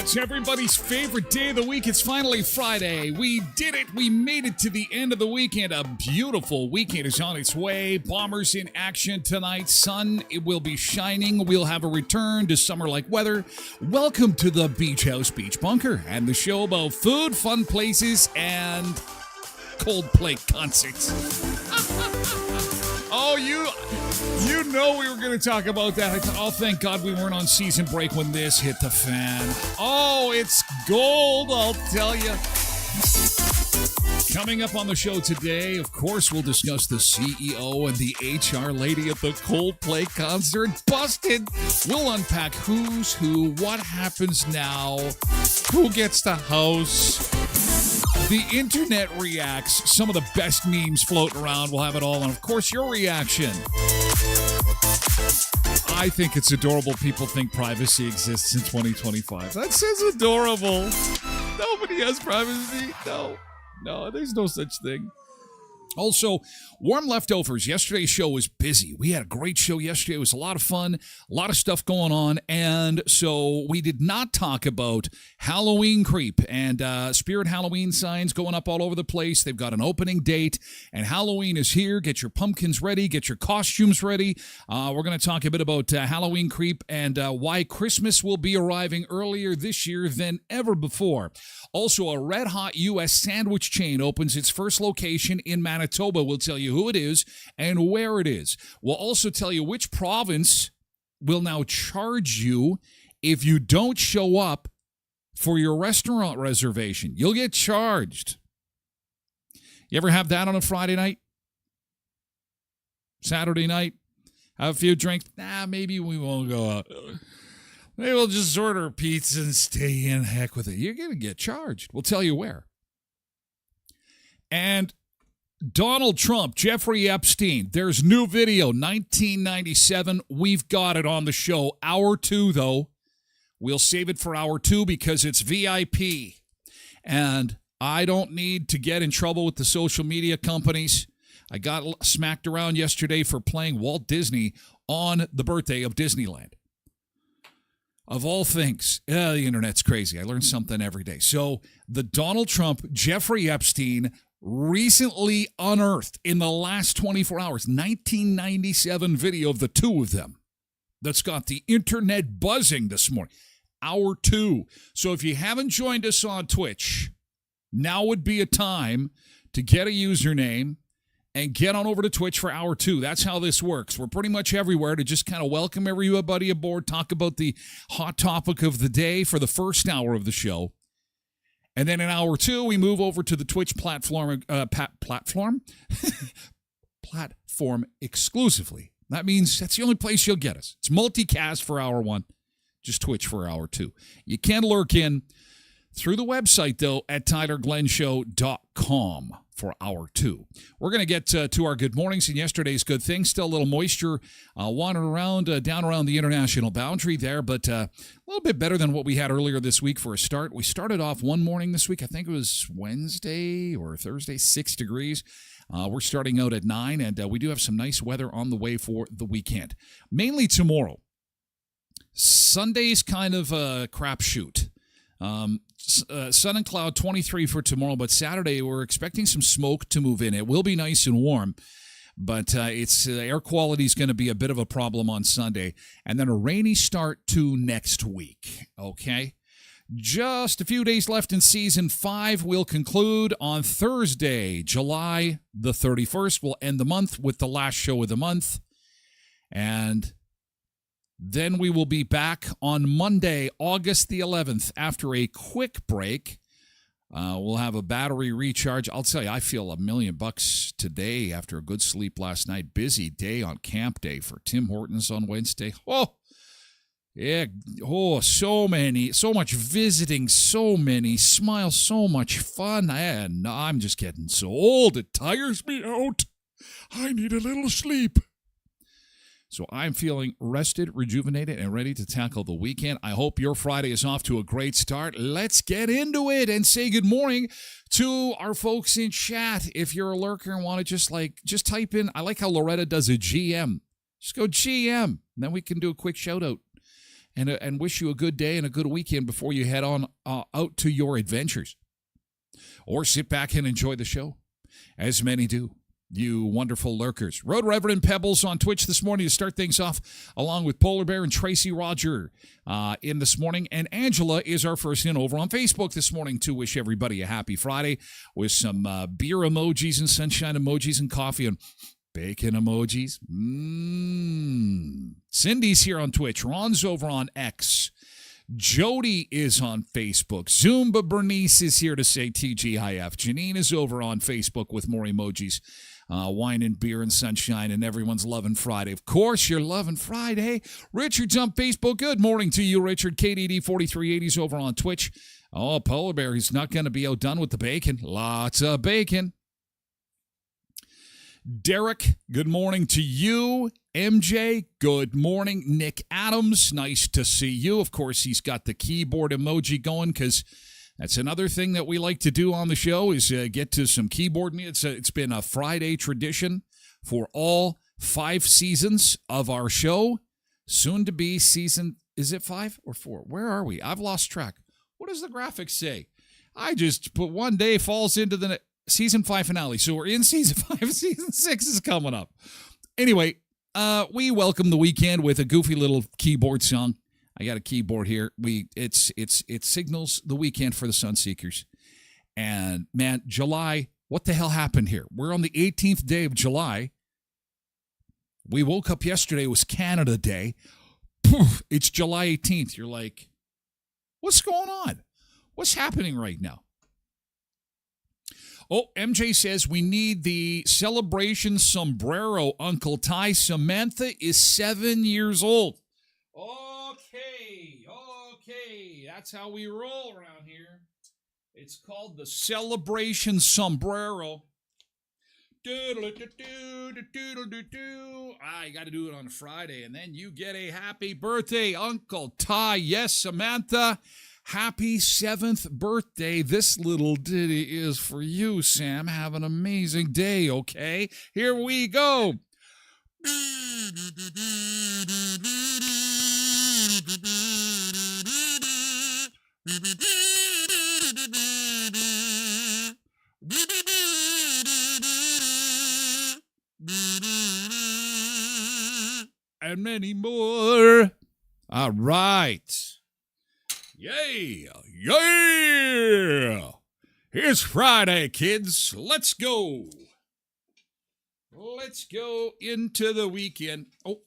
It's everybody's favorite day of the week. It's finally Friday. We did it. We made it to the end of the weekend. A beautiful weekend is on its way. Bombers in action tonight. Sun, it will be shining. We'll have a return to summer-like weather. Welcome to the Beach House Beach Bunker and the show about food, fun places, and Coldplay concerts. Oh, you know we were going to talk about that. I thought, oh, thank God we weren't on season break when this hit the fan. Oh, it's gold, I'll tell you. Coming up on the show today, of course, we'll discuss the CEO and the HR lady at the Coldplay concert. Busted! We'll unpack who's who, what happens now, who gets the house. The internet reacts. Some of the best memes floating around. We'll have it all. And, of course, your reaction. I think it's adorable. People think privacy exists in 2025. That says adorable. Nobody has privacy. No, there's no such thing. Also, warm leftovers. Yesterday's show was busy. We had a great show yesterday. It was a lot of fun, a lot of stuff going on. And so we did not talk about Halloween creep and Spirit Halloween signs going up all over the place. They've got an opening date, and Halloween is here. Get your pumpkins ready. Get your costumes ready. We're going to talk a bit about Halloween creep and why Christmas will be arriving earlier this year than ever before. Also, a red-hot U.S. sandwich chain opens its first location in Manitoba. We'll tell you who it is and where it is. We'll also tell you which province will now charge you if you don't show up for your restaurant reservation. You'll get charged. You ever have that on a Friday night? Saturday night? Have a few drinks? Maybe we won't go out. Maybe we'll just order pizza and stay in. Heck with it. You're going to get charged. We'll tell you where. And Donald Trump, Jeffrey Epstein, there's new video, 1997. We've got it on the show. Hour 2, though. We'll save it for hour 2 because it's VIP. And I don't need to get in trouble with the social media companies. I got smacked around yesterday for playing Walt Disney on the birthday of Disneyland. Of all things, the internet's crazy. I learn something every day. So the Donald Trump, Jeffrey Epstein, recently unearthed in the last 24 hours, 1997 video of the two of them that's got the internet buzzing this morning. Hour 2. So if you haven't joined us on Twitch, now would be a time to get a username and get on over to Twitch for hour 2. That's how this works. We're pretty much everywhere to just kind of welcome everybody aboard, talk about the hot topic of the day for the first hour of the show. And then in hour 2, we move over to the Twitch platform platform exclusively. That means that's the only place you'll get us. It's multicast for hour 1, just Twitch for hour 2. You can lurk in through the website, though, at tylerglenshow.com for hour 2. We're going to get to our good mornings and yesterday's good things. Still a little moisture wandering around, down around the international boundary there, but a little bit better than what we had earlier this week for a start. We started off one morning this week, I think it was Wednesday or Thursday, 6 degrees. We're starting out at 9, and we do have some nice weather on the way for the weekend. Mainly tomorrow. Sunday's kind of a crapshoot. Sun and cloud 23 for tomorrow, but Saturday we're expecting some smoke to move in. It will be nice and warm, but it's air quality is going to be a bit of a problem on Sunday, and then a rainy start to next week. Okay, just a few days left in season 5. We'll conclude on Thursday, July the 31st. We'll end the month with the last show of the month, and then we will be back on Monday, August the 11th, after a quick break. We'll have a battery recharge. I'll tell you, I feel $1,000,000 today after a good sleep last night. Busy day on camp day for Tim Hortons on Wednesday. Oh, yeah. Oh, so much visiting, so many smiles, so much fun. And I'm just getting so old. It tires me out. I need a little sleep. So I'm feeling rested, rejuvenated, and ready to tackle the weekend. I hope your Friday is off to a great start. Let's get into it and say good morning to our folks in chat. If you're a lurker and want to just type in, I like how Loretta does a GM. Just go GM, and then we can do a quick shout out and wish you a good day and a good weekend before you head on out to your adventures. Or sit back and enjoy the show, as many do. You wonderful lurkers. Road Reverend Pebbles on Twitch this morning to start things off, along with Polar Bear and Tracy Roger in this morning. And Angela is our first in over on Facebook this morning to wish everybody a happy Friday with some beer emojis and sunshine emojis and coffee and bacon emojis. Cindy's here on Twitch. Ron's over on X. Jody is on Facebook. Zumba Bernice is here to say TGIF. Janine is over on Facebook with more emojis. Wine and beer and sunshine, and everyone's loving Friday. Of course, you're loving Friday. Richard's on Facebook. Good morning to you, Richard. KDD4380's over on Twitch. Oh, Polar Bear, he's not going to be outdone with the bacon. Lots of bacon. Derek, good morning to you. MJ, good morning. Nick Adams, nice to see you. Of course, he's got the keyboard emoji going because that's another thing that we like to do on the show is get to some keyboard. It's been a Friday tradition for all 5 seasons of our show. Soon to be season, is it 5 or 4? Where are we? I've lost track. What does the graphics say? I just put one day falls into the season 5 finale. So we're in season 5. Season 6 is coming up. Anyway, we welcome the weekend with a goofy little keyboard song. I got a keyboard here. It signals the weekend for the Sunseekers. And man, July, what the hell happened here? We're on the 18th day of July. We woke up yesterday, it was Canada Day. Poof, it's July 18th. You're like, what's going on? What's happening right now? Oh, MJ says we need the celebration sombrero. Uncle Ty. Samantha is 7 years old. Okay, that's how we roll around here. It's called the celebration sombrero. You got to do it on a Friday, and then you get a happy birthday, Uncle Ty. Yes, Samantha, happy 7th birthday. This little ditty is for you, Sam. Have an amazing day, okay? Here we go. And many more. All right. Yeah. It's Friday, kids. Let's go. Let's go into the weekend. Oh,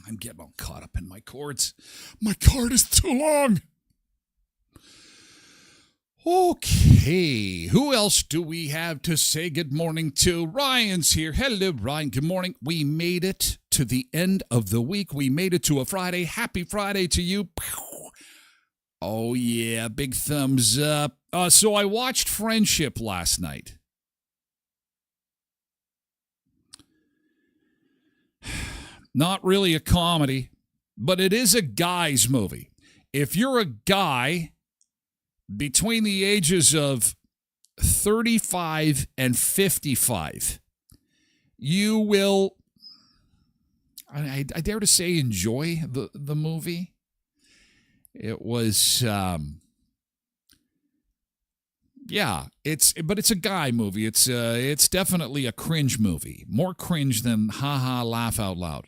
I'm getting all caught up in my cords. My cord is too long. Okay, who else do we have to say good morning to? Ryan's here. Hello, Ryan. Good morning. We made it to the end of the week. We made it to a Friday. Happy Friday to you. Oh, yeah, big thumbs up. So I watched Friendship last night. Not really a comedy, but it is a guy's movie. If you're a guy between the ages of 35 and 55, you will, I dare to say, enjoy the movie. It was, but it's a guy movie. It's definitely a cringe movie. More cringe than haha laugh out loud.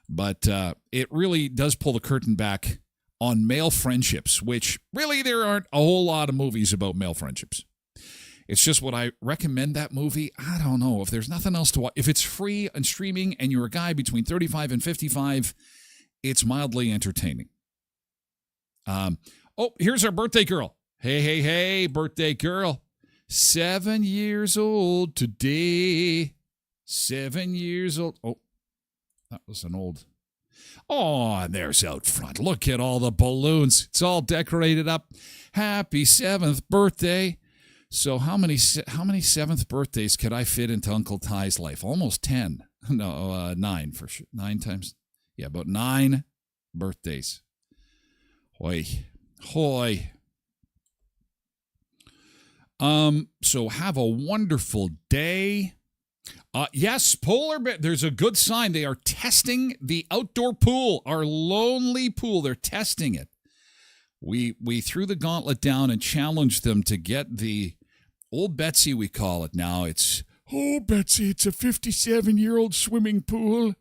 But it really does pull the curtain back on male friendships, which really there aren't a whole lot of movies about male friendships. It's just what I recommend that movie. I don't know if there's nothing else to watch. If it's free and streaming and you're a guy between 35 and 55, it's mildly entertaining. Here's our birthday girl. Hey, birthday girl. 7 years old today. 7 years old. Oh, that was an old. Oh, and there's out front. Look at all the balloons. It's all decorated up. Happy 7th birthday. So how many 7th birthdays could I fit into Uncle Ty's life? Almost 10. No, 9 for sure. 9 times. Yeah, about 9 birthdays. Hoy. So have a wonderful day. Yes, Polar Bear. There's a good sign. They are testing the outdoor pool, our lonely pool. They're testing it. We threw the gauntlet down and challenged them to get the Old Betsy, we call it now. It's Betsy. It's a 57-year-old swimming pool.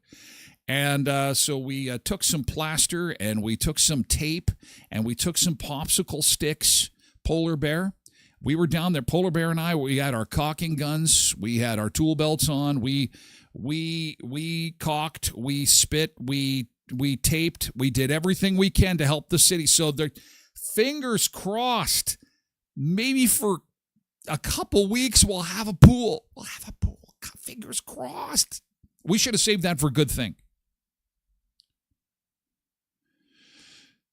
And so we took some plaster and we took some tape and we took some popsicle sticks, Polar Bear. We were down there, Polar Bear and I, we had our caulking guns, we had our tool belts on, we caulked, we spit, we taped, we did everything we can to help the city. So the fingers crossed, maybe for a couple weeks we'll have a pool. Fingers crossed. We should have saved that for a good thing.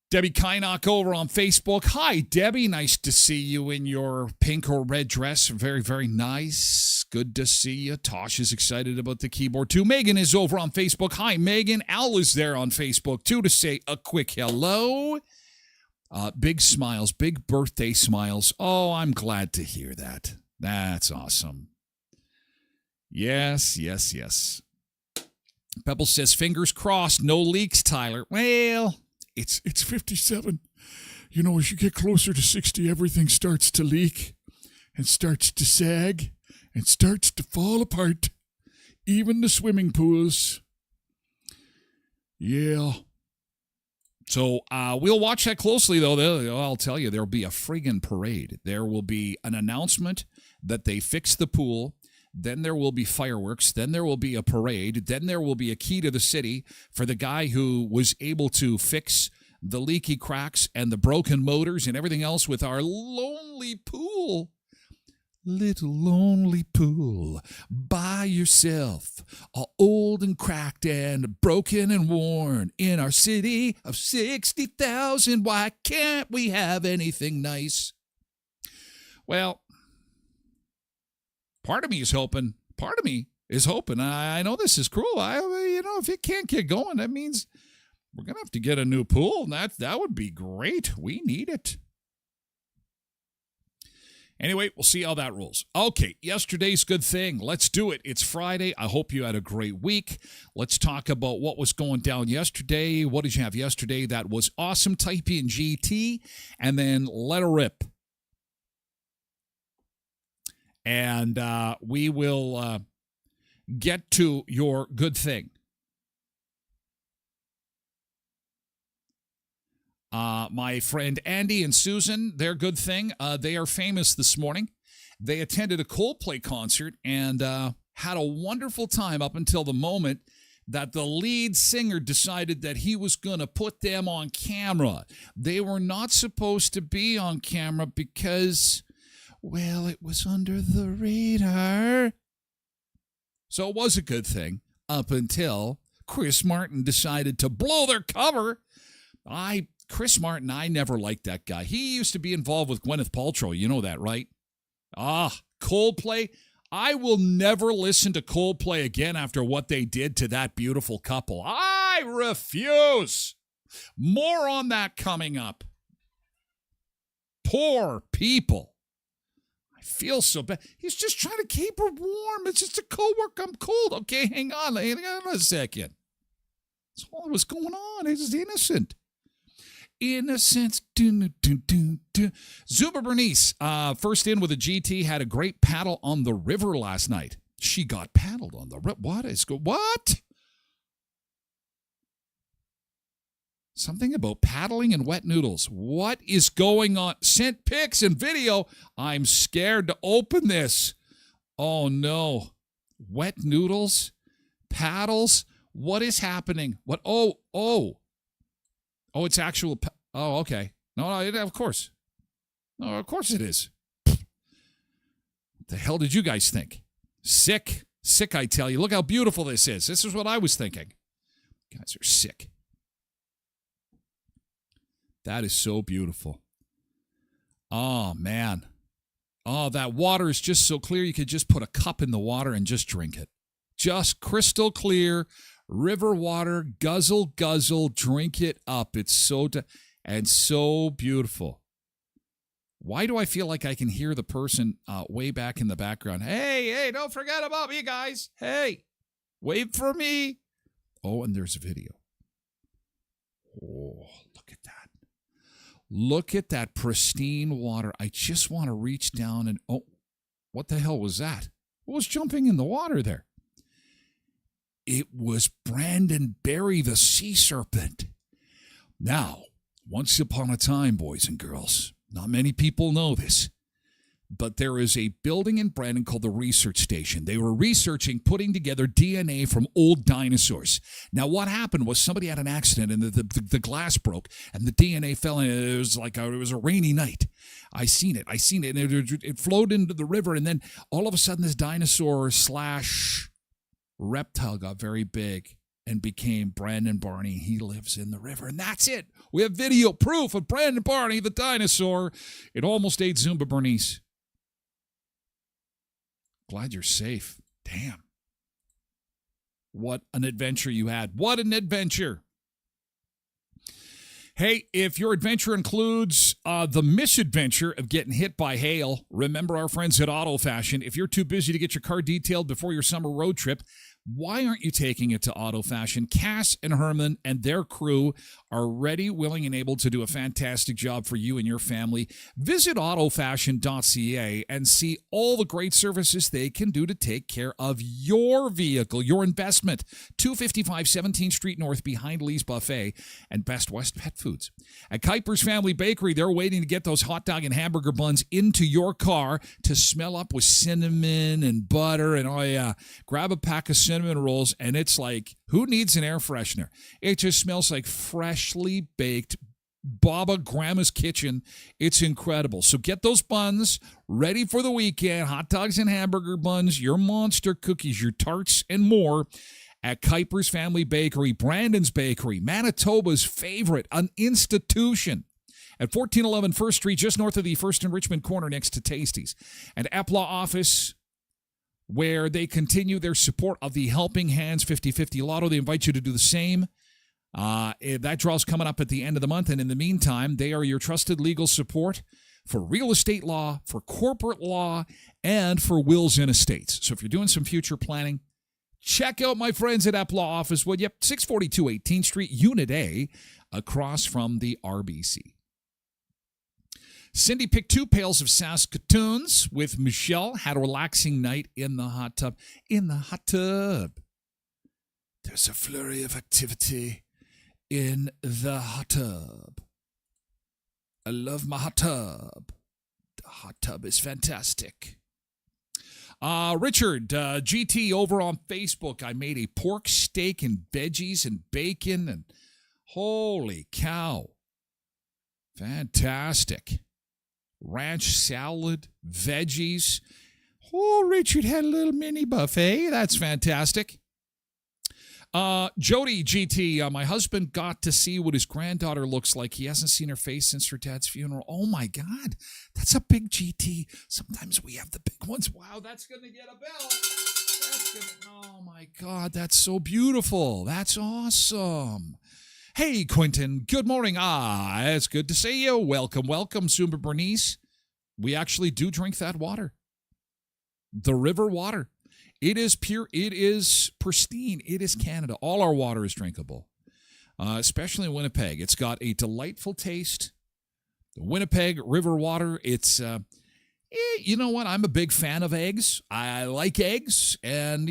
Debbie Kynock over on Facebook. Hi, Debbie. Nice to see you in your pink or red dress. Very, very nice. Good to see you. Tosh is excited about the keyboard, too. Megan is over on Facebook. Hi, Megan. Al is there on Facebook, too, to say a quick hello. Big smiles, big birthday smiles. Oh, I'm glad to hear that. That's awesome. Yes. Pebble says, fingers crossed, no leaks, Tyler. Well, it's 57. You know, as you get closer to 60, everything starts to leak and starts to sag and starts to fall apart. Even the swimming pools. Yeah. So we'll watch that closely, though. I'll tell you, there'll be a friggin' parade. There will be an announcement that they fixed the pool. Then there will be fireworks. Then there will be a parade. Then there will be a key to the city for the guy who was able to fix the leaky cracks and the broken motors and everything else with our lonely pool. Little lonely pool by yourself, all old and cracked and broken and worn in our city of 60,000. Why can't we have anything nice? Well, part of me is hoping. I know this is cruel. If it can't get going, that means we're going to have to get a new pool. And that would be great. We need it. Anyway, we'll see how that rolls. Okay, yesterday's good thing. Let's do it. It's Friday. I hope you had a great week. Let's talk about what was going down yesterday. What did you have yesterday that was awesome? Type in GT and then let her rip. And we will get to your good thing. My friend Andy and Susan, their good thing, they are famous this morning. They attended a Coldplay concert and had a wonderful time up until the moment that the lead singer decided that he was going to put them on camera. They were not supposed to be on camera because, well, it was under the radar. So it was a good thing up until Chris Martin decided to blow their cover. Chris Martin, I never liked that guy. He used to be involved with Gwyneth Paltrow. You know that, right? Coldplay. I will never listen to Coldplay again after what they did to that beautiful couple. I refuse. More on that coming up. Poor people. I feel so bad. He's just trying to keep her warm. It's just a coworker. I'm cold. Okay, hang on a second. That's all that was going on. It's innocent. Innocence. Zuma Bernice, first in with a GT, had a great paddle on the river last night. She got paddled on the river. What? Something about paddling and wet noodles. What is going on? Sent pics and video. I'm scared to open this. Oh, no. Wet noodles? Paddles? What is happening? What? Oh, it's actual. Oh, okay. No, of course. No, of course it is. What the hell did you guys think? Sick, I tell you. Look how beautiful this is. This is what I was thinking. You guys are sick. That is so beautiful. Oh, man. Oh, that water is just so clear. You could just put a cup in the water and just drink it. Just crystal clear. River water, guzzle, drink it up. It's so so beautiful. Why do I feel like I can hear the person way back in the background? Hey, don't forget about me, guys. Hey, wait for me. Oh, and there's a video. Oh, look at that. Look at that pristine water. I just want to reach down and, oh, what the hell was that? What was jumping in the water there? It was Brandon Barry, the sea serpent. Now, once upon a time, boys and girls, not many people know this, but there is a building in Brandon called the Research Station. They were researching, putting together DNA from old dinosaurs. Now, what happened was somebody had an accident and the glass broke and the DNA fell in. It was like it was a rainy night. I seen it. And it flowed into the river, and then all of a sudden this dinosaur / reptile got very big and became Brandon Barney. He lives in the river, and that's it. We have video proof of Brandon Barney, the dinosaur. It almost ate Zumba Bernice. Glad you're safe. Damn. What an adventure you had. What an adventure. Hey, if your adventure includes the misadventure of getting hit by hail, remember our friends at Auto Fashion. If you're too busy to get your car detailed before your summer road trip, why aren't you taking it to Auto Fashion? Cass and Herman and their crew are ready, willing, and able to do a fantastic job for you and your family. Visit autofashion.ca and see all the great services they can do to take care of your vehicle, your investment. 255 17th Street North behind Lee's Buffet and Best West Pet Foods. At Kuiper's Family Bakery, they're waiting to get those hot dog and hamburger buns into your car to smell up with cinnamon and butter. And oh yeah, grab a pack of cinnamon rolls, and it's like, who needs an air freshener? It just smells like freshly baked Baba Grandma's kitchen. It's incredible. So get those buns ready for the weekend. Hot dogs and hamburger buns, your monster cookies, your tarts, and more at Kuiper's Family Bakery, Brandon's Bakery, Manitoba's favorite, an institution. At 1411 First Street, just north of the First and Richmond corner next to Tasties. And EPLA office, where they continue their support of the Helping Hands 50/50 Lotto. They invite you to do the same. That draw's coming up at the end of the month, and in the meantime, they are your trusted legal support for real estate law, for corporate law, and for wills and estates. So if you're doing some future planning, check out my friends at EPLA office, would you? 642 18th Street, Unit A, across from the RBC. Cindy picked 2 pails of Saskatoons with Michelle, had a relaxing night in the hot tub. In the hot tub. There's a flurry of activity in the hot tub. I love my hot tub. The hot tub is fantastic. Richard, GT over on Facebook. I made a pork steak and veggies and bacon, and holy cow. Fantastic. Ranch salad, veggies. Oh, Richard had a little mini buffet. That's fantastic. Jody GT, my husband got to see what his granddaughter looks like. He hasn't seen her face since her dad's funeral. Oh, my God. That's a big GT. Sometimes we have the big ones. Wow, that's going to get a bell. Oh, my God. That's so beautiful. That's awesome. Hey, Quentin. Good morning. It's good to see you. Welcome, Sumba Bernice. We actually do drink that water. The river water. It is pure. It is pristine. It is Canada. All our water is drinkable, especially in Winnipeg. It's got a delightful taste. The Winnipeg River water, it's, you know what? I'm a big fan of eggs. I like eggs. And,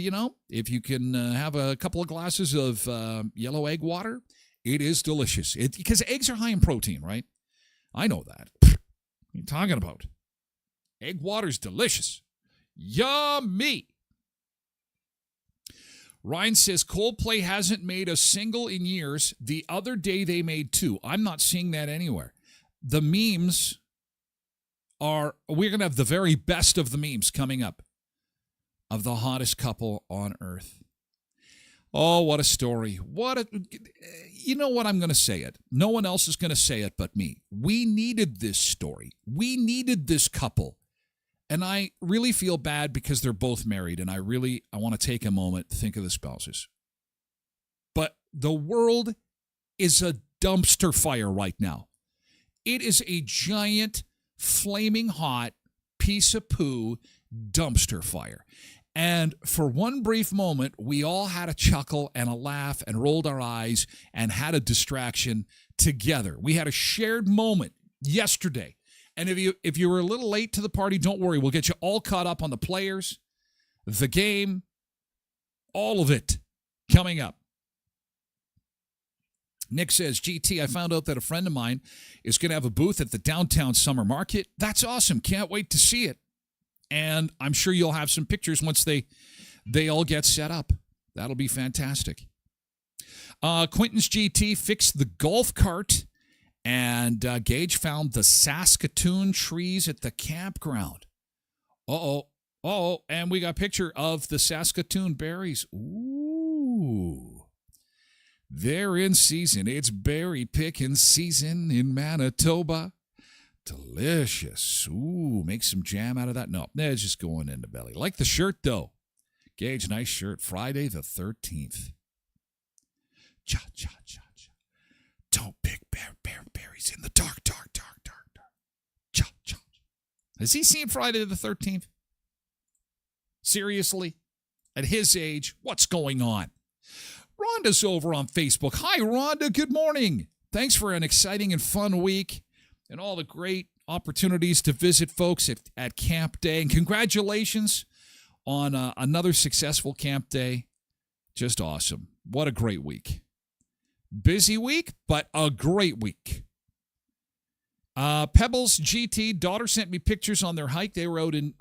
if you can have a couple of glasses of yellow egg water, it is delicious. Because eggs are high in protein, right? I know that. What are you talking about? Egg water's delicious. Yummy. Ryan says Coldplay hasn't made a single in years. The other day they made 2. I'm not seeing that anywhere. The memes we're going to have the very best of the memes coming up of the hottest couple on earth. Oh, what a story. You know what? I'm going to say it. No one else is going to say it but me. We needed this story. We needed this couple. And I really feel bad because they're both married, and I want to take a moment to think of the spouses. But the world is a dumpster fire right now. It is a giant, flaming hot piece of poo dumpster fire. And for one brief moment, we all had a chuckle and a laugh and rolled our eyes and had a distraction together. We had a shared moment yesterday. And if you were a little late to the party, don't worry. We'll get you all caught up on the players, the game, all of it coming up. Nick says, GT, I found out that a friend of mine is going to have a booth at the downtown summer market. That's awesome. Can't wait to see it. And I'm sure you'll have some pictures once they all get set up. That'll be fantastic. Quentin's GT fixed the golf cart. And Gage found the Saskatoon trees at the campground. Uh-oh. And we got a picture of the Saskatoon berries. Ooh. They're in season. It's berry picking season in Manitoba. Delicious. Ooh, make some jam out of that. No, it's just going in the belly. Like the shirt, though. Gage, nice shirt. Friday the 13th. Cha. Don't pick berries in the dark. Cha. Has he seen Friday the 13th? Seriously? At his age, what's going on? Rhonda's over on Facebook. Hi, Rhonda. Good morning. Thanks for an exciting and fun week and all the great opportunities to visit folks at Camp Day. And congratulations on another successful Camp Day. Just awesome. What a great week. Busy week, but a great week. Pebbles GT daughter sent me pictures on their hike. They're out in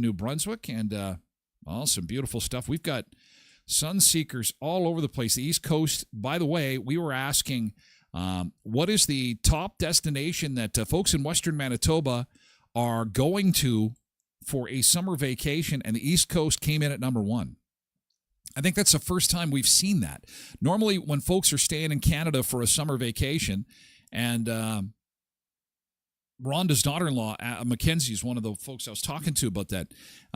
New Brunswick, and some beautiful stuff. We've got sun seekers all over the place. The East Coast. By the way, we were asking, what is the top destination that folks in Western Manitoba are going to for a summer vacation? And the East Coast came in at number 1. I think that's the first time we've seen that. Normally, when folks are staying in Canada for a summer vacation, and Rhonda's daughter-in-law, Mackenzie, is one of the folks I was talking to about that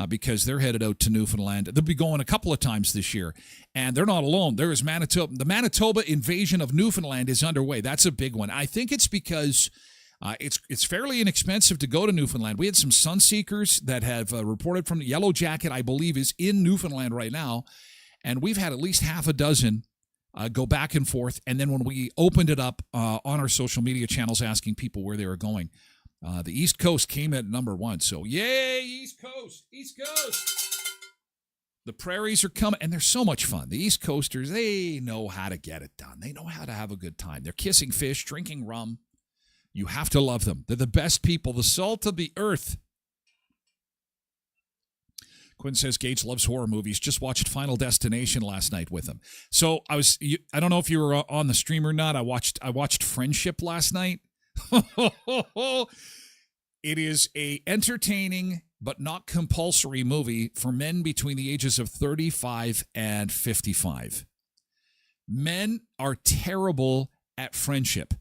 because they're headed out to Newfoundland. They'll be going a couple of times this year, and they're not alone. There is Manitoba. The Manitoba invasion of Newfoundland is underway. That's a big one. I think it's because it's fairly inexpensive to go to Newfoundland. We had some sun seekers that have reported from the Yellow Jacket, I believe, is in Newfoundland right now. And we've had at least half a dozen go back and forth. And then when we opened it up on our social media channels asking people where they were going, the East Coast came at number 1. So, yay, East Coast, East Coast. The prairies are coming, and they're so much fun. The East Coasters, they know how to get it done. They know how to have a good time. They're kissing fish, drinking rum. You have to love them. They're the best people, the salt of the earth. Quinn says Gage loves horror movies. Just watched Final Destination last night with him. So I don't know if you were on the stream or not. I watched Friendship last night. It is a entertaining but not compulsory movie for men between the ages of 35 and 55. Men are terrible at friendship.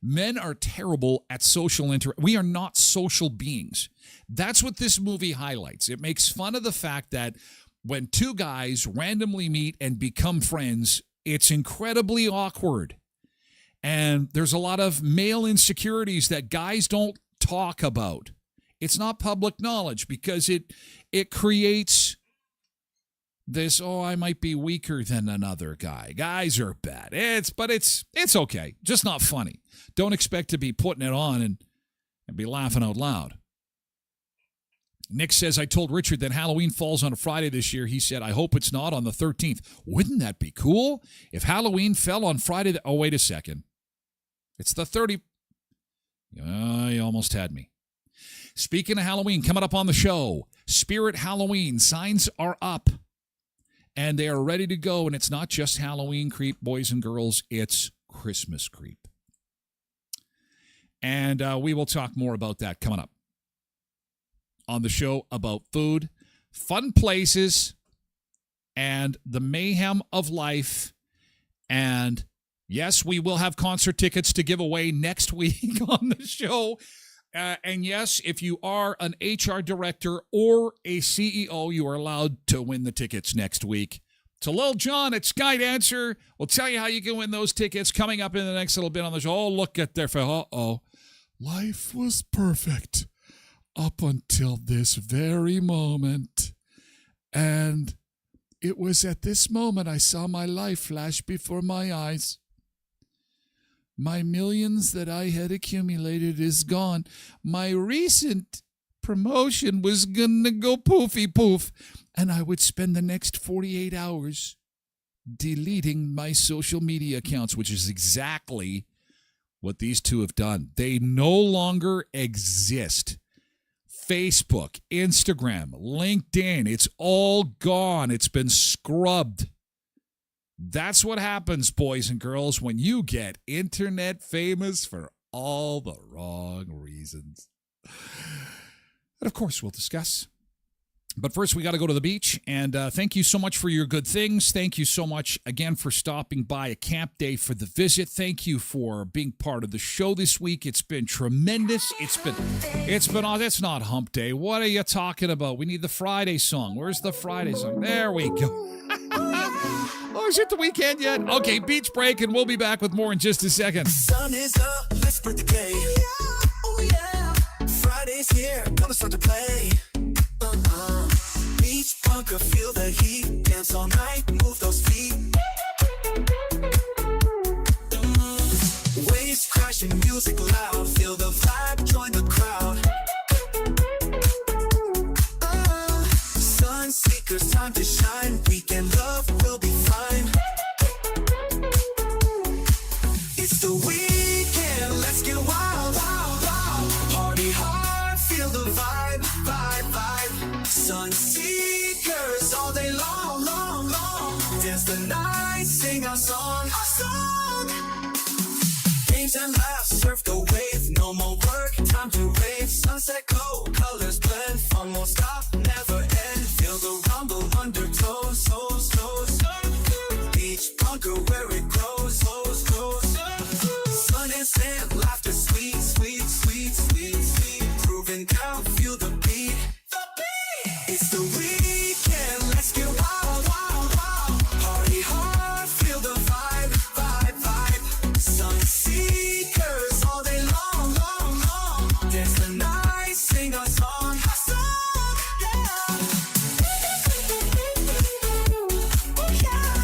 Men are terrible at social We are not social beings. That's what this movie highlights. It makes fun of the fact that when two guys randomly meet and become friends, it's incredibly awkward. And there's a lot of male insecurities that guys don't talk about. It's not public knowledge because it creates this, I might be weaker than another guy. Guys are bad. It's okay. Just not funny. Don't expect to be putting it on and be laughing out loud. Nick says, I told Richard that Halloween falls on a Friday this year. He said, I hope it's not on the 13th. Wouldn't that be cool? If Halloween fell on Friday. Wait a second. It's the 30th. You almost had me. Speaking of Halloween, coming up on the show, Spirit Halloween signs are up. And they are ready to go, and it's not just Halloween creep, boys and girls. It's Christmas creep. And we will talk more about that coming up on the show about food, fun places, and the mayhem of life. And, yes, we will have concert tickets to give away next week on the show. And yes, if you are an HR director or a CEO, you are allowed to win the tickets next week. So Lil Jon at Skydancer will tell you how you can win those tickets coming up in the next little bit on the show. Oh, look at their life was perfect up until this very moment. And it was at this moment I saw my life flash before my eyes. My millions that I had accumulated is gone. My recent promotion was going to go poofy poof, and I would spend the next 48 hours deleting my social media accounts, which is exactly what these two have done. They no longer exist. Facebook, Instagram, LinkedIn, it's all gone. It's been scrubbed. That's what happens, boys and girls, when you get internet famous for all the wrong reasons. And of course, we'll discuss. But first, we got to go to the beach. And thank you so much for your good things. Thank you so much again for stopping by a camp day for the visit. Thank you for being part of the show this week. It's been tremendous. It's not hump day. What are you talking about? We need the Friday song. Where's the Friday song? There we go. Oh, is it the weekend yet? Okay, beach break, and we'll be back with more in just a second. Sun is up, let's split the day. Oh yeah, Friday's here, gonna start to play. Beach bunker, feel the heat. Dance all night, move those feet. Waves crashing, music loud. Feel the vibe, join the crowd. Sun seekers, time to shine. Weekend love will be fine. It's the weekend, let's get wild, wild, wild. Party hard, feel the vibe, vibe, vibe. Sun seekers all day long, long, long. Dance the night, sing our song, our song. Games and laughs, surf the wave. No more work, time to rave. Sunset glow, colors blend. Fun won't stop, never end. Feel the rumble, undertow, souls, toes. Beach bunker where it grows, flows, flows. Sun and sand, laughter, sweet, sweet, sweet, sweet, sweet. Proving down, feel the beat. The beat! It's the weekend, let's get wild, wild, wild. Party hard, feel the vibe, vibe, vibe. Sun seekers all day long, long, long. Dance the night, sing our song, yeah. Oh yeah.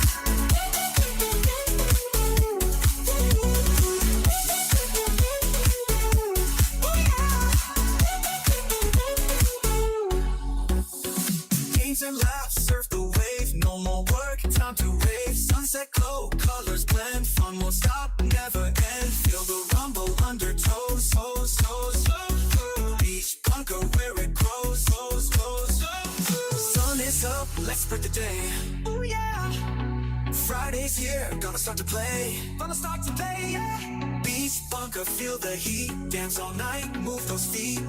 Games and laughs, surf the wave. No more work, time to rave. Sunset glow, colors blend. Fun won't stop, never end. Feel the rumble, undertow, so celebrate the day. Oh yeah. Friday's here, gonna start to play. Yeah. Beach bunker, feel the heat. Dance all night, move those feet.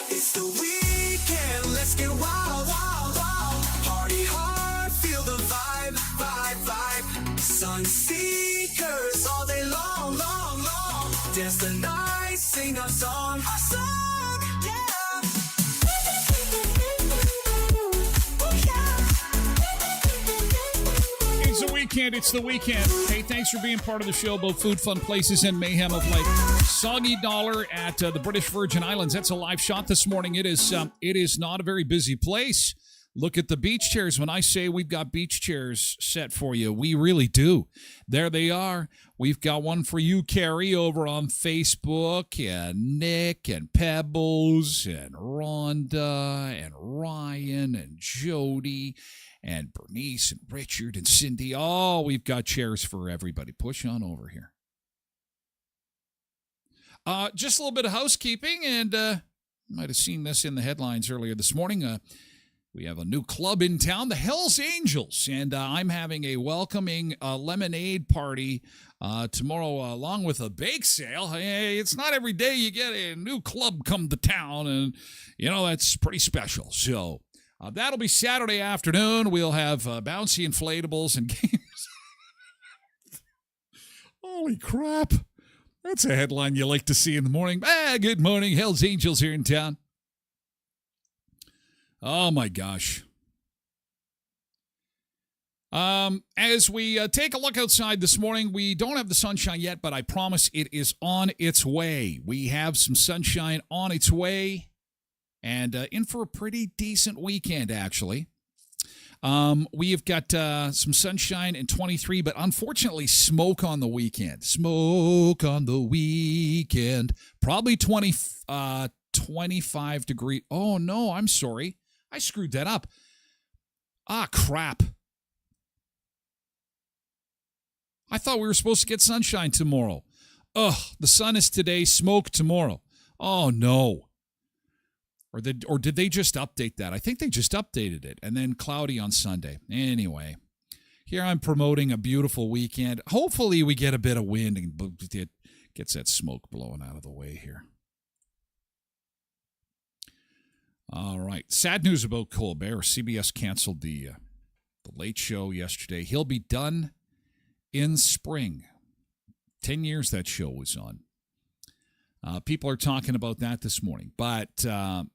It's the weekend, let's get wild, wild, wild. Party hard, feel the vibe, vibe, vibe. Sun seekers all day long, long, long. Dance the night, sing a song, yeah. It's the weekend. It's the weekend. Hey, thanks for being part of the show, both food, fun places, and mayhem of life. Soggy Dollar at the British Virgin Islands. That's a live shot this morning. It is not a very busy place. Look at the beach chairs. When I say we've got beach chairs set for you, we really do. There they are. We've got one for you, Carrie, over on Facebook, and Nick, and Pebbles, and Rhonda, and Ryan, and Jody, and Bernice, and Richard, and Cindy. Oh, we've got chairs for everybody. Push on over here. Just a little bit of housekeeping, and you might have seen this in the headlines earlier this morning. We have a new club in town, the Hells Angels, and I'm having a welcoming lemonade party tomorrow along with a bake sale. Hey, it's not every day you get a new club come to town, and, that's pretty special. So that'll be Saturday afternoon. We'll have bouncy inflatables and games. Holy crap. That's a headline you like to see in the morning. Good morning, Hells Angels here in town. Oh, my gosh. As we take a look outside this morning, we don't have the sunshine yet, but I promise it is on its way. We have some sunshine on its way, and in for a pretty decent weekend, actually. We've got some sunshine in 23, but unfortunately smoke on the weekend. Smoke on the weekend. Probably 25 degree. Oh, no, I'm sorry. I screwed that up. Crap. I thought we were supposed to get sunshine tomorrow. The sun is today, smoke tomorrow. Oh, no. Or did they just update that? I think they just updated it, and then cloudy on Sunday. Anyway, here I'm promoting a beautiful weekend. Hopefully we get a bit of wind and it gets that smoke blowing out of the way here. All right. Sad news about Colbert. CBS canceled the Late Show yesterday. He'll be done in spring. 10 years that show was on. People are talking about that this morning. But the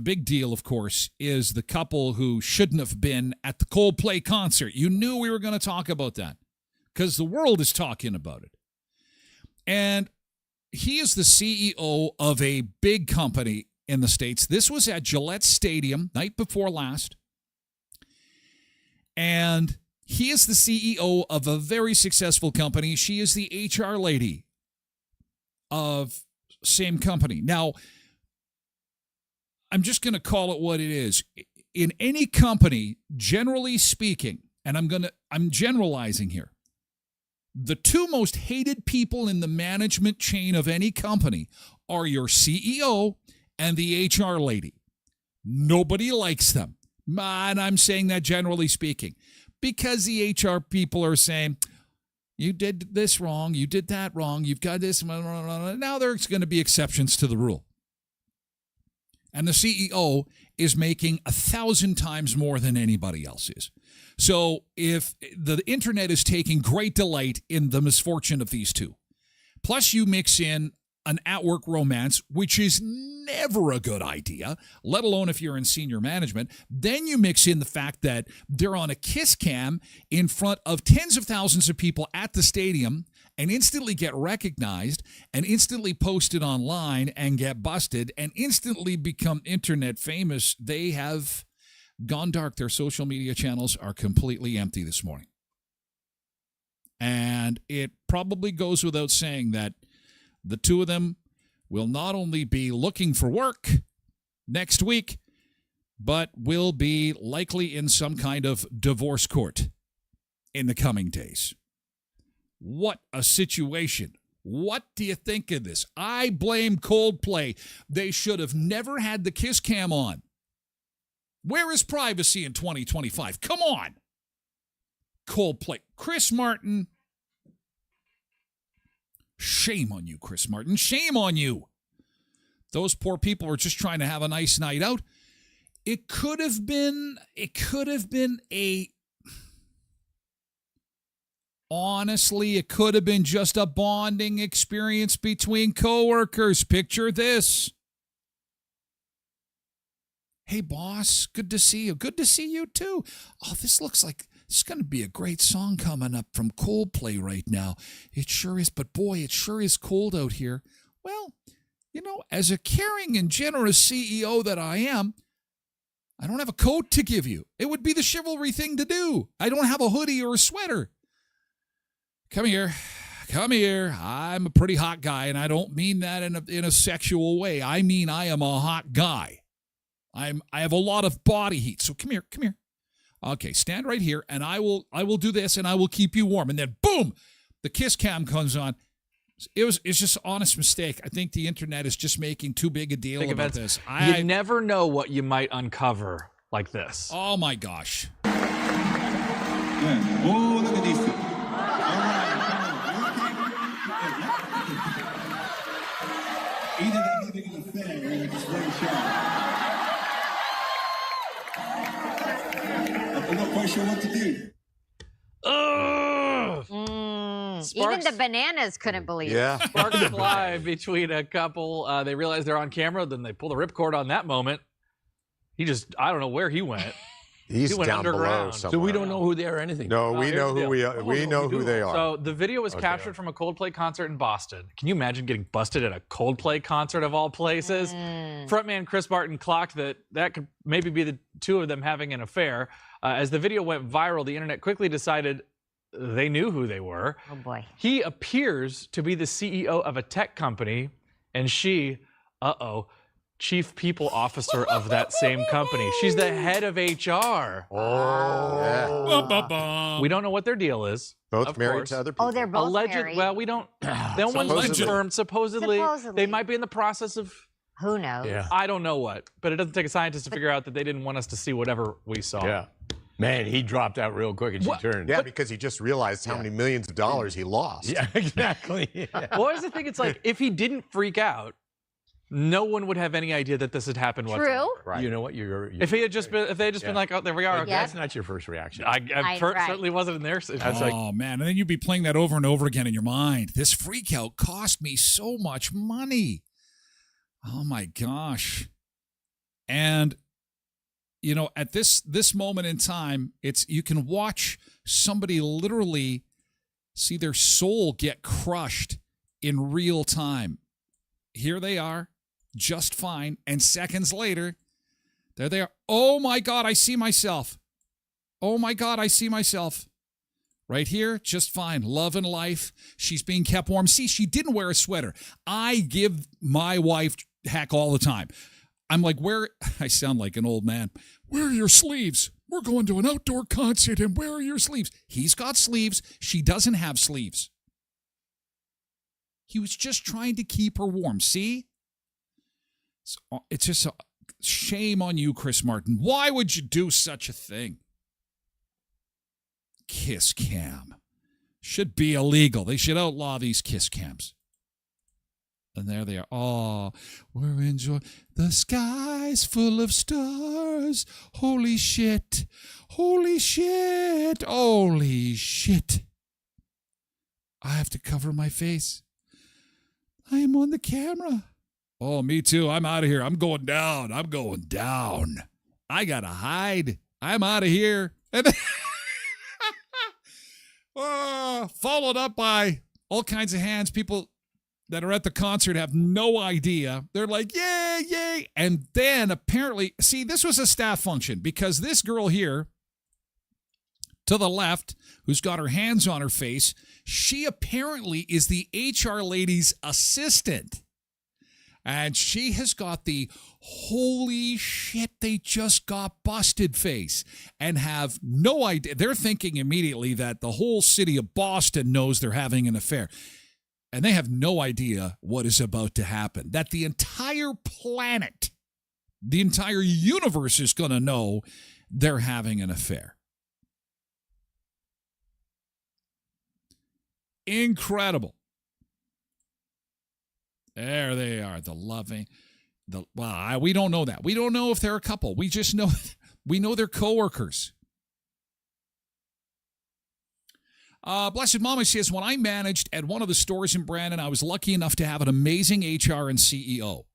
big deal, of course, is the couple who shouldn't have been at the Coldplay concert. You knew we were going to talk about that because the world is talking about it. And he is the CEO of a big company in the States. This was at Gillette Stadium night before last. And he is the CEO of a very successful company. She is the HR lady of same company. Now, I'm just going to call it what it is. In any company, generally speaking, and I'm generalizing here, the two most hated people in the management chain of any company are your CEO and the HR lady. Nobody likes them. And I'm saying that generally speaking, because the HR people are saying, you did this wrong, you did that wrong, you've got this. Now there's going to be exceptions to the rule. And the CEO is making 1,000 times more than anybody else is. So if the internet is taking great delight in the misfortune of these two, plus you mix in an at-work romance, which is never a good idea, let alone if you're in senior management. Then you mix in the fact that they're on a kiss cam in front of tens of thousands of people at the stadium and instantly get recognized and instantly posted online and get busted and instantly become internet famous. They have gone dark. Their social media channels are completely empty this morning. And it probably goes without saying that the two of them will not only be looking for work next week, but will be likely in some kind of divorce court in the coming days. What a situation. What do you think of this? I blame Coldplay. They should have never had the kiss cam on. Where is privacy in 2025? Come on. Coldplay. Chris Martin. Shame on you, Chris Martin. Shame on you. Those poor people were just trying to have a nice night out. It could have been honestly, it could have been just a bonding experience between coworkers. Picture this. Hey, boss, good to see you. Good to see you, too. Oh, this looks like this is going to be a great song coming up from Coldplay right now. It sure is, but boy, it sure is cold out here. Well, as a caring and generous CEO that I am, I don't have a coat to give you. It would be the chivalry thing to do. I don't have a hoodie or a sweater. Come here. I'm a pretty hot guy, and I don't mean that in a sexual way. I mean I am a hot guy. I have a lot of body heat. So come here. Okay, stand right here, and I will do this, and I will keep you warm. And then boom, the kiss cam comes on. It's just an honest mistake. I think the internet is just making too big a deal about this. You never know what you might uncover like this. Oh my gosh. Yeah. Oh, look at these two. Either they're having an affair or they're just very shy. I'm not quite sure what to do. Even the bananas couldn't believe it. Yeah. Sparks fly between a couple. They realize they're on camera, then they pull the ripcord on that moment. I don't know where he went. He went down below underground. somewhere. So we don't know who they are or anything. No, we know who we are. We know who they are. So the video was captured from a Coldplay concert in Boston. Can you imagine getting busted at a Coldplay concert of all places? Frontman Chris Martin clocked that could maybe be the two of them having an affair. As the video went viral, the internet quickly decided they knew who they were. Oh, boy. He appears to be the CEO of a tech company, and she, chief people officer of that same company. She's the head of HR. Yeah. We don't know what their deal is. Both married to other people. Oh, they're both married. Well, we don't. No one's confirmed. Supposedly, they might be in the process of. Who knows? Yeah. I don't know what, but it doesn't take a scientist to figure out that they didn't want us to see whatever we saw. Yeah. Man, he dropped out real quick and she turned. Yeah, because he just realized how many millions of dollars he lost. Yeah, exactly. Yeah. Well, here's the thing. It's like, if he didn't freak out, no one would have any idea that this had happened whatsoever. True. Right. You know what? If they had just been like, oh, there we are. But that's not your first reaction. I Right. certainly wasn't in there. Oh, man. And then you'd be playing that over and over again in your mind. This freak out cost me so much money. Oh, my gosh. And, at this moment in time, you can watch somebody literally see their soul get crushed in real time. Here they are, just fine. And seconds later, there they are. Oh, my God, I see myself. Oh, my God, I see myself. Right here, just fine. Love and life. She's being kept warm. See, she didn't wear a sweater. I give my wife heck all the time. I'm like, I sound like an old man. Where are your sleeves? We're going to an outdoor concert, and where are your sleeves? He's got sleeves. She doesn't have sleeves. He was just trying to keep her warm. See? It's just a shame on you, Chris Martin. Why would you do such a thing? Kiss cam. Should be illegal. They should outlaw these kiss cams. And there they are. Oh, we're enjoying. The sky's full of stars. Holy shit. Holy shit. Holy shit. I have to cover my face. I am on the camera. Oh, me too. I'm out of here. I'm going down. I gotta hide. I'm out of here. And followed up by all kinds of hands. People that are at the concert have no idea. They're like, yay, yay. And then apparently, see, this was a staff function because this girl here to the left, who's got her hands on her face, she apparently is the HR lady's assistant. And she has got the holy shit, they just got busted face and have no idea. They're thinking immediately that the whole city of Boston knows they're having an affair. And they have no idea what is about to happen. That the entire planet, the entire universe is going to know they're having an affair. Incredible. There they are, the loving. We don't know that. We don't know if they're a couple. We just know they're coworkers. Blessed Mama says, when I managed at one of the stores in Brandon, I was lucky enough to have an amazing HR and CEO.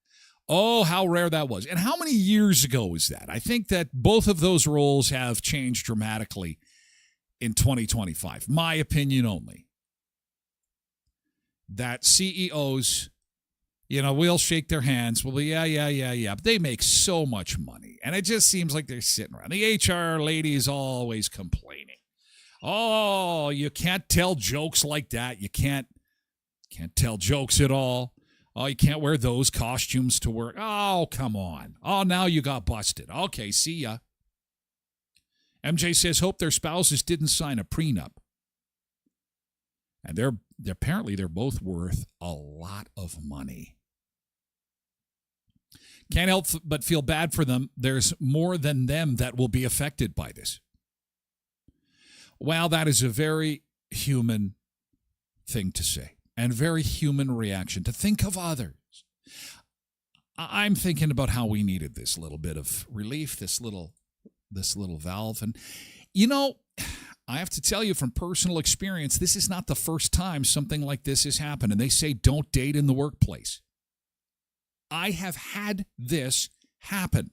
Oh, how rare that was. And how many years ago was that? I think that both of those roles have changed dramatically in 2025. My opinion only. That CEOs, we'll shake their hands. Well, yeah. But they make so much money. And it just seems like they're sitting around. The HR lady is always complaining. Oh, you can't tell jokes like that. You can't tell jokes at all. Oh, you can't wear those costumes to work. Oh, come on. Oh, now you got busted. Okay, see ya. MJ says, hope their spouses didn't sign a prenup. And apparently they're both worth a lot of money. Can't help but feel bad for them. There's more than them that will be affected by this. Well, that is a very human thing to say and very human reaction to think of others. I'm thinking about how we needed this little bit of relief, this little valve. And, I have to tell you from personal experience, this is not the first time something like this has happened. And they say don't date in the workplace. I have had this happen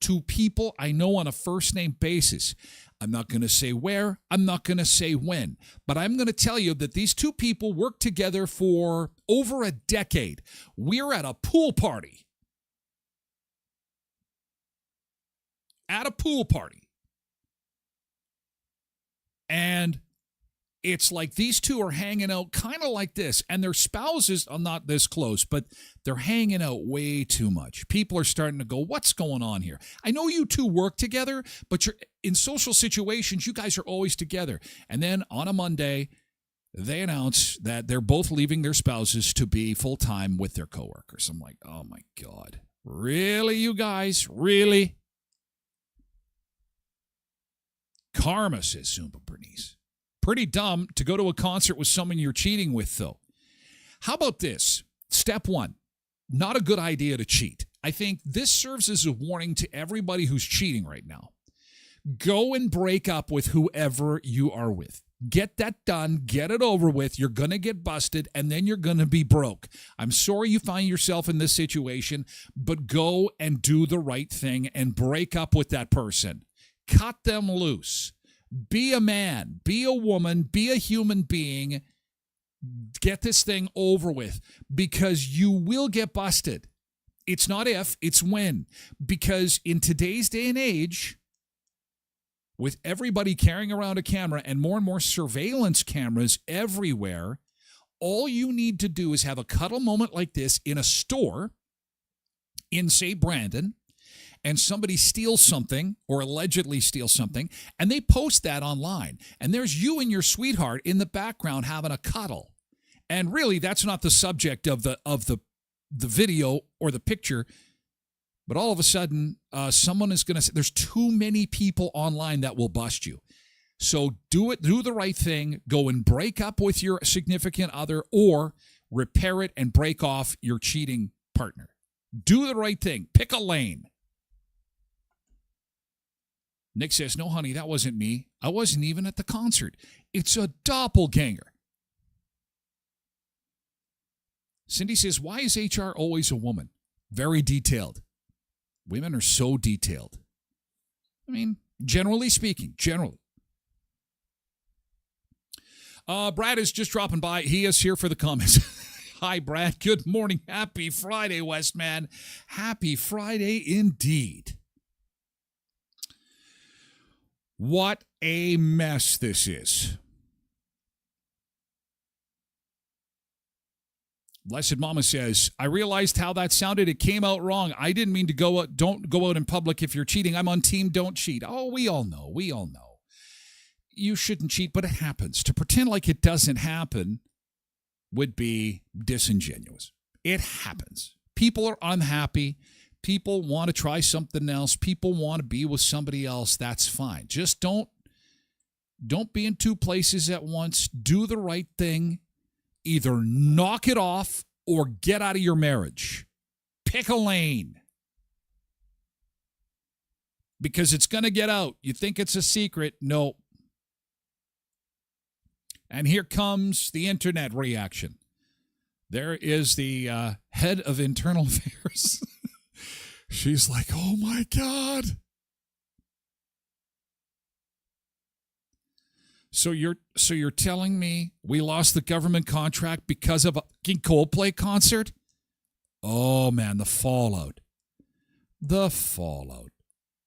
to people I know on a first-name basis. I'm not going to say where, I'm not going to say when, but I'm going to tell you that these two people worked together for over a decade. We're at a pool party. And it's like these two are hanging out kind of like this, and their spouses are not this close, but they're hanging out way too much. People are starting to go, what's going on here? I know you two work together, but you're in social situations, you guys are always together. And then on a Monday, they announce that they're both leaving their spouses to be full-time with their coworkers. I'm like, oh my God. Really, you guys? Really? Karma, says Zumba Bernice. Pretty dumb to go to a concert with someone you're cheating with, though. How about this? Step one, not a good idea to cheat. I think this serves as a warning to everybody who's cheating right now. Go and break up with whoever you are with. Get that done. Get it over with. You're going to get busted, and then you're going to be broke. I'm sorry you find yourself in this situation, but go and do the right thing and break up with that person. Cut them loose. Be a man, be a woman, be a human being. Get this thing over with, because you will get busted. It's not if, it's when. Because in today's day and age, with everybody carrying around a camera and more surveillance cameras everywhere, all you need to do is have a cuddle moment like this in a store in, say, Brandon, and somebody steals something or allegedly steals something, and they post that online. And there's you and your sweetheart in the background having a cuddle. And really, that's not the subject of the video or the picture. But all of a sudden, someone is going to say, there's too many people online that will bust you. So do the right thing. Go and break up with your significant other, or repair it and break off your cheating partner. Do the right thing. Pick a lane. Nick says, no, honey, that wasn't me. I wasn't even at the concert. It's a doppelganger. Cindy says, why is HR always a woman? Very detailed. Women are so detailed. I mean, generally speaking, generally. Brad is just dropping by. He is here for the comments. Hi, Brad. Good morning. Happy Friday, Westman. Happy Friday indeed. What a mess this is. Blessed Mama says, I realized how that sounded. It came out wrong. I didn't mean to go out. Don't go out in public if you're cheating. I'm on team don't cheat. Oh, we all know. We all know. You shouldn't cheat, but it happens. To pretend like it doesn't happen would be disingenuous. It happens. People are unhappy. People want to try something else. People want to be with somebody else. That's fine. Just don't be in two places at once. Do the right thing. Either knock it off or get out of your marriage. Pick a lane. Because it's going to get out. You think it's a secret. No. And here comes the internet reaction. There is the head of internal affairs. She's like, oh my God. So you're telling me we lost the government contract because of a Coldplay concert? Oh man, the fallout. The fallout.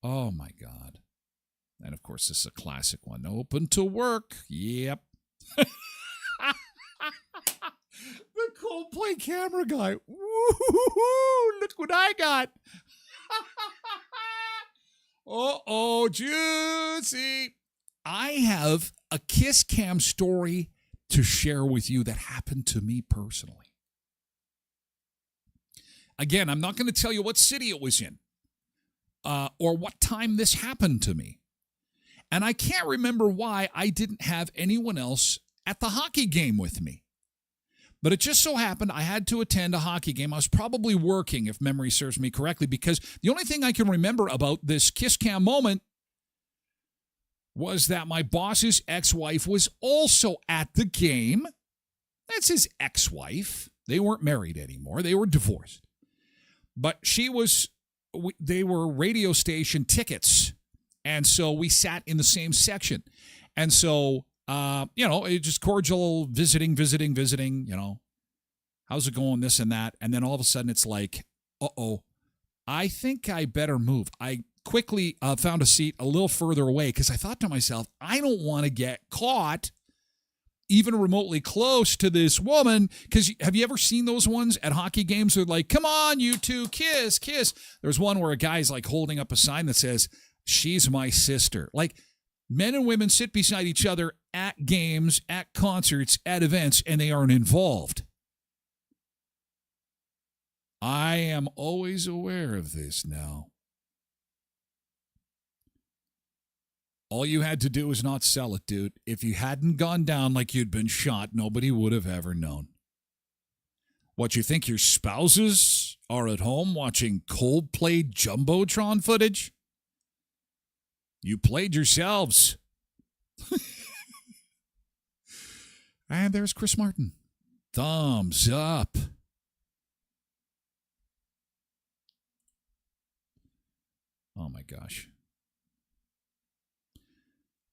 Oh my God. And of course, this is a classic one. Open to work. Yep. The Coldplay camera guy. Woo-hoo-hoo, look what I got. Uh-oh, juicy. I have a kiss cam story to share with you that happened to me personally. Again, I'm not going to tell you what city it was in or what time this happened to me. And I can't remember why I didn't have anyone else at the hockey game with me. But it just so happened I had to attend a hockey game. I was probably working, if memory serves me correctly, because the only thing I can remember about this kiss cam moment was that my boss's ex-wife was also at the game. That's his ex-wife. They weren't married anymore. They were divorced. But they were radio station tickets. And so we sat in the same section. And so, it's just cordial visiting, how's it going, this and that. And then all of a sudden it's like, I think I better move. I quickly found a seat a little further away because I thought to myself, I don't want to get caught even remotely close to this woman. Because have you ever seen those ones at hockey games? They're like, come on, you two, kiss. There's one where a guy's like holding up a sign that says, she's my sister. Like, men and women sit beside each other at games, at concerts, at events, and they aren't involved. I am always aware of this now. All you had to do was not sell it, dude. If you hadn't gone down like you'd been shot, nobody would have ever known. What, you think your spouses are at home watching Coldplay Jumbotron footage? You played yourselves. And there's Chris Martin. Thumbs up. Oh my gosh.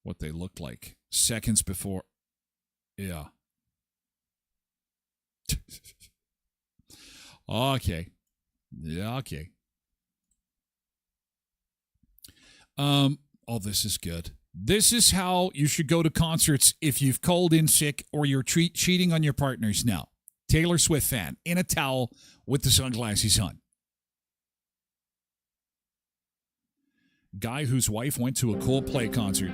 What they looked like seconds before. Yeah. Okay. Yeah, okay. Oh, this is good. This is how you should go to concerts if you've called in sick or you're cheating on your partners now. Taylor Swift fan in a towel with the sunglasses on. Guy whose wife went to a Coldplay concert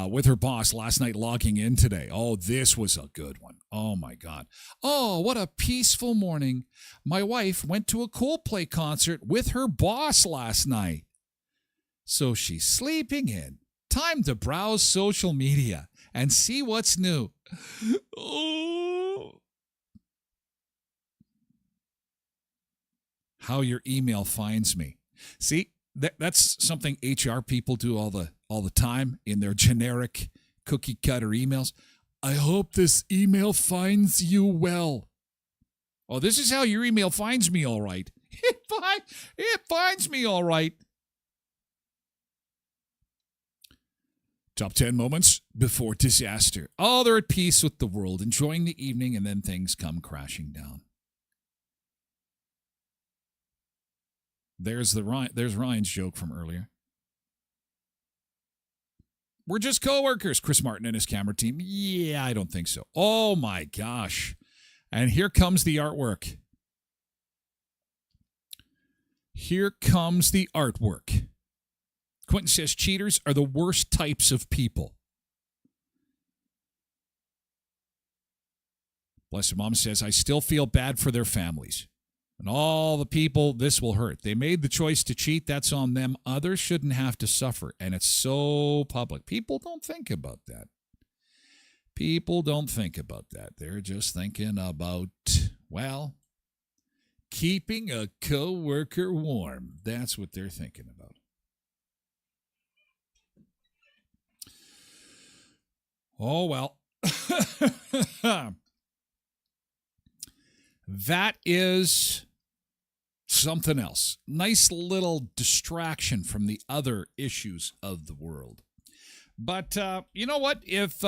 with her boss last night logging in today. Oh, this was a good one. Oh, my God. Oh, what a peaceful morning. My wife went to a Coldplay concert with her boss last night. So she's sleeping in. Time to browse social media and see what's new. Oh. How your email finds me. See, that's something HR people do all the time in their generic cookie cutter emails. I hope this email finds you well. Oh, this is how your email finds me all right. It finds me all right. Top 10 moments before disaster. Oh, they're at peace with the world, enjoying the evening, and then things come crashing down. There's Ryan's joke from earlier. We're just coworkers, Chris Martin and his camera team. Yeah, I don't think so. Oh, my gosh. And here comes the artwork. Here comes the artwork. Quentin says cheaters are the worst types of people. Blessed Mom says, I still feel bad for their families. And all the people this will hurt. They made the choice to cheat. That's on them. Others shouldn't have to suffer. And it's so public. People don't think about that. People don't think about that. They're just thinking about, well, keeping a coworker warm. That's what they're thinking about. Oh, well. That is something else. Nice little distraction from the other issues of the world. But you know what? If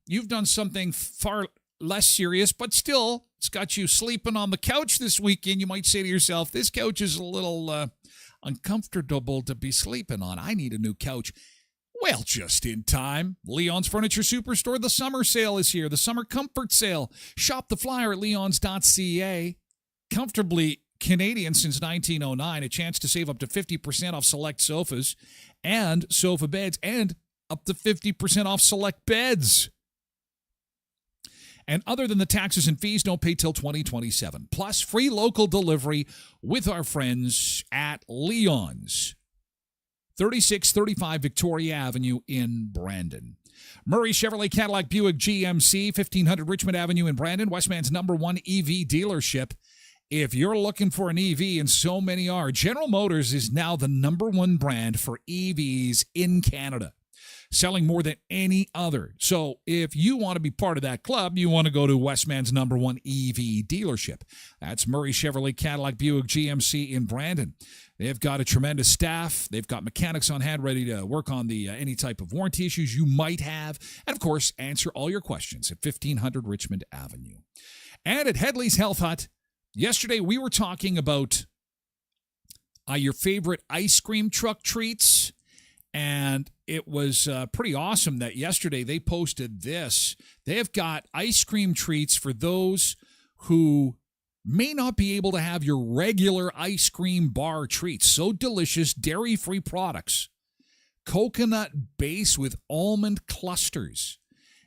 you've done something far less serious, but still it's got you sleeping on the couch this weekend, you might say to yourself, this couch is a little uncomfortable to be sleeping on. I need a new couch. Well, just in time. Leon's Furniture Superstore, the summer sale is here. The summer comfort sale. Shop the flyer at leons.ca. Comfortably Canadian since 1909. A chance to save up to 50% off select sofas and sofa beds and up to 50% off select beds. And other than the taxes and fees, don't pay till 2027. Plus, free local delivery with our friends at Leon's. 3635 Victoria Avenue in Brandon. Murray Chevrolet Cadillac Buick GMC, 1500 Richmond Avenue in Brandon, Westman's #1 EV dealership. If you're looking for an EV, and so many are, General Motors is now the #1 brand for EVs in Canada, selling more than any other. So if you want to be part of that club, you want to go to Westman's #1 EV dealership. That's Murray Chevrolet Cadillac Buick GMC in Brandon. They've got a tremendous staff. They've got mechanics on hand ready to work on the any type of warranty issues you might have. And, of course, answer all your questions at 1500 Richmond Avenue. And at Headley's Health Hut, yesterday we were talking about your favorite ice cream truck treats. And it was pretty awesome that yesterday they posted this. They have got ice cream treats for those who may not be able to have your regular ice cream bar treats. So delicious, dairy-free products. Coconut base with almond clusters.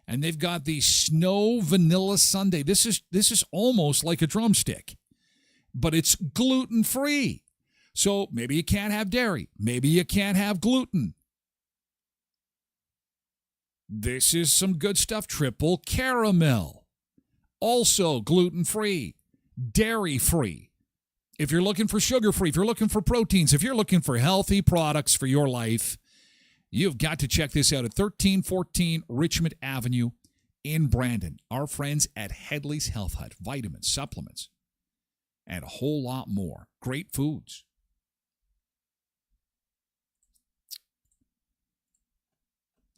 And they've got the snow vanilla sundae. This is almost like a drumstick, but it's gluten-free. So maybe you can't have dairy. Maybe you can't have gluten. This is some good stuff. Triple caramel. Also gluten-free, dairy-free. If you're looking for sugar-free, if you're looking for proteins, if you're looking for healthy products for your life, you've got to check this out at 1314 Richmond Avenue in Brandon. Our friends at Headley's Health Hut. Vitamins, supplements, and a whole lot more. Great foods.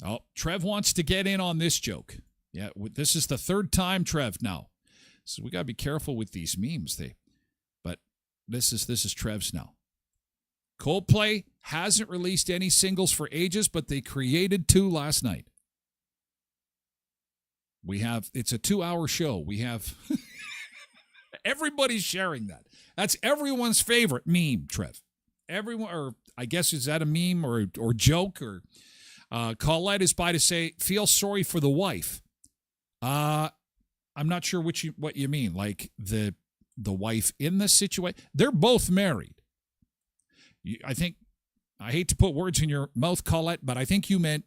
Oh, Trev wants to get in on this joke. Yeah, this is the third time, Trev, now. So we got to be careful with these memes. But this is Trev's now. Coldplay hasn't released any singles for ages, but they created 2 last night. It's a 2-hour show. We have everybody's sharing that. That's everyone's favorite meme, Trev. Everyone, or I guess, is that a meme or joke or... Colette is by to say, feel sorry for the wife. I'm not sure what you mean. Like the wife in this situation. They're both married. I hate to put words in your mouth, Colette, but I think you meant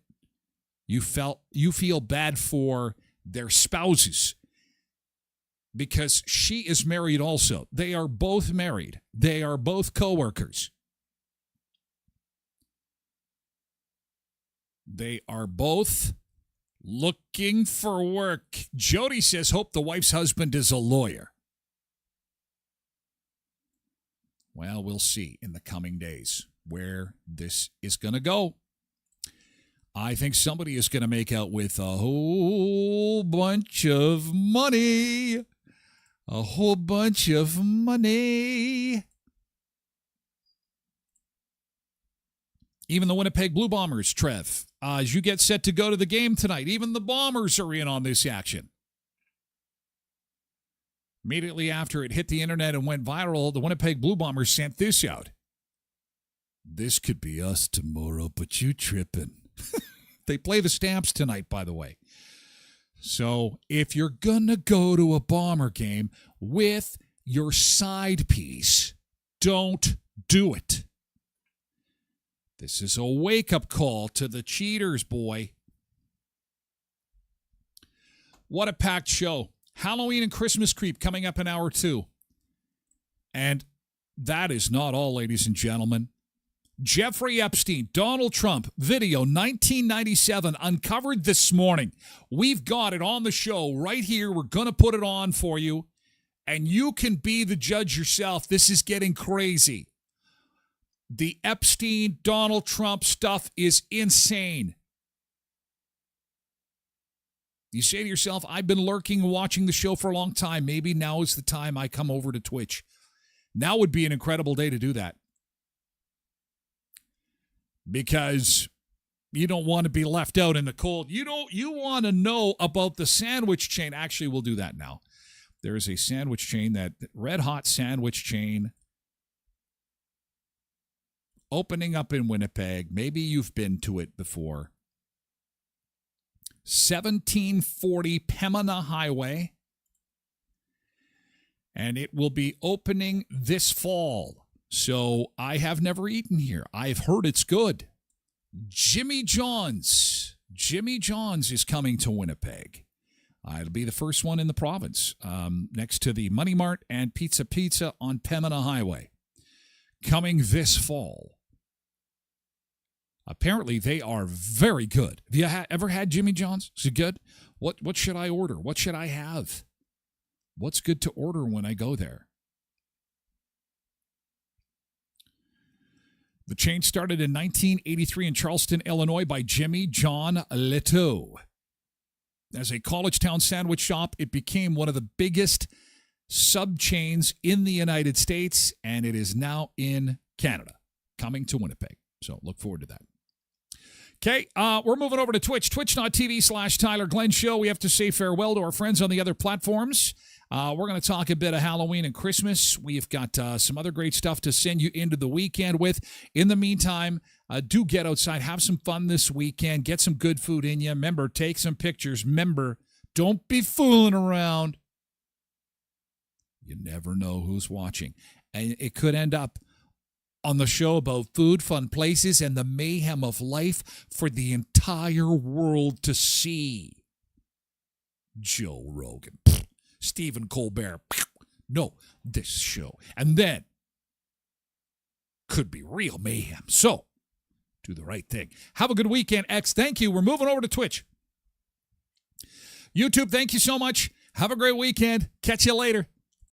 you feel bad for their spouses because she is married also. They are both married. They are both coworkers. They are both looking for work. Jody says, hope the wife's husband is a lawyer. Well, we'll see in the coming days where this is going to go. I think somebody is going to make out with a whole bunch of money. A whole bunch of money. Even the Winnipeg Blue Bombers, Trev, as you get set to go to the game tonight, even the Bombers are in on this action. Immediately after it hit the internet and went viral, the Winnipeg Blue Bombers sent this out. This could be us tomorrow, but you tripping. They play the Stamps tonight, by the way. So if you're going to go to a Bomber game with your side piece, don't do it. This is a wake-up call to the cheaters, boy. What a packed show. Halloween and Christmas creep coming up in hour 2. And that is not all, ladies and gentlemen. Jeffrey Epstein, Donald Trump, video 1997 uncovered this morning. We've got it on the show right here. We're going to put it on for you, and you can be the judge yourself. This is getting crazy. The Epstein, Donald Trump stuff is insane. You say to yourself, I've been lurking and watching the show for a long time. Maybe now is the time I come over to Twitch. Now would be an incredible day to do that. Because you don't want to be left out in the cold. You want to know about the sandwich chain. Actually, we'll do that now. There is a sandwich chain, that red hot sandwich chain, opening up in Winnipeg. Maybe you've been to it before. 1740 Pembina Highway. And it will be opening this fall. So I have never eaten here. I've heard it's good. Jimmy John's. Jimmy John's is coming to Winnipeg. It'll be the first one in the province, next to the Money Mart and Pizza on Pembina Highway. Coming this fall. Apparently, they are very good. Have you ever had Jimmy John's? Is it good? What should I order? What should I have? What's good to order when I go there? The chain started in 1983 in Charleston, Illinois by Jimmy John Leteau. As a college town sandwich shop, it became one of the biggest sub-chains in the United States, and it is now in Canada, coming to Winnipeg. So look forward to that. Okay, we're moving over to Twitch, twitch.tv/Tyler Glen Show. We have to say farewell to our friends on the other platforms. We're going to talk a bit of Halloween and Christmas. We've got some other great stuff to send you into the weekend with. In the meantime, do get outside. Have some fun this weekend. Get some good food in you. Remember, take some pictures. Remember, don't be fooling around. You never know who's watching. And it could end up on the show about food, fun places, and the mayhem of life for the entire world to see. Joe Rogan. Stephen Colbert. No, this show. And then could be real mayhem. So, do the right thing. Have a good weekend, X. Thank you. We're moving over to Twitch. YouTube, thank you so much. Have a great weekend. Catch you later.